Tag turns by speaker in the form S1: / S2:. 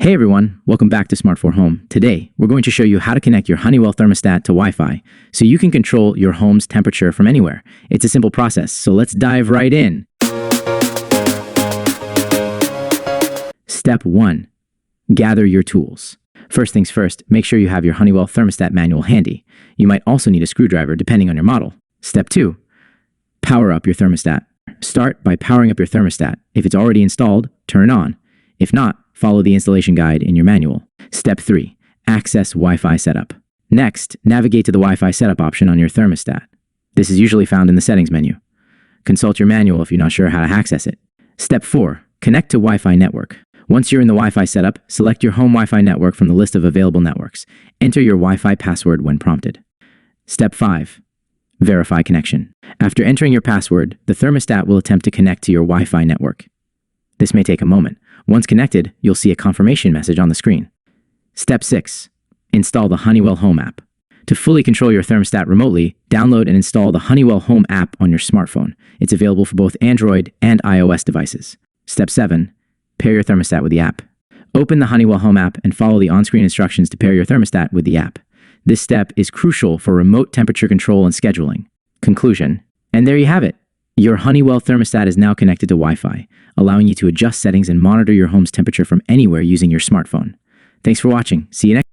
S1: Hey everyone, welcome back to Smart for Home. Today, we're going to show you how to connect your Honeywell thermostat to Wi-Fi so you can control your home's temperature from anywhere. It's a simple process, so let's dive right in. Step 1. Gather your tools. First things first, make sure you have your Honeywell thermostat manual handy. You might also need a screwdriver depending on your model. Step 2. Power up your thermostat. Start by powering up your thermostat. If it's already installed, turn it on. If not, follow the installation guide in your manual. Step 3. Access Wi-Fi setup. Next, navigate to the Wi-Fi setup option on your thermostat. This is usually found in the settings menu. Consult your manual if you're not sure how to access it. Step 4. Connect to Wi-Fi network. Once you're in the Wi-Fi setup, select your home Wi-Fi network from the list of available networks. Enter your Wi-Fi password when prompted. Step 5. Verify connection. After entering your password, the thermostat will attempt to connect to your Wi-Fi network. This may take a moment. Once connected, you'll see a confirmation message on the screen. Step 6. Install the Honeywell Home app. To fully control your thermostat remotely, download and install the Honeywell Home app on your smartphone. It's available for both Android and iOS devices. Step 7. Pair your thermostat with the app. Open the Honeywell Home app and follow the on-screen instructions to pair your thermostat with the app. This step is crucial for remote temperature control and scheduling. Conclusion. And there you have it. Your Honeywell thermostat is now connected to Wi-Fi, allowing you to adjust settings and monitor your home's temperature from anywhere using your smartphone. Thanks for watching. See you next time.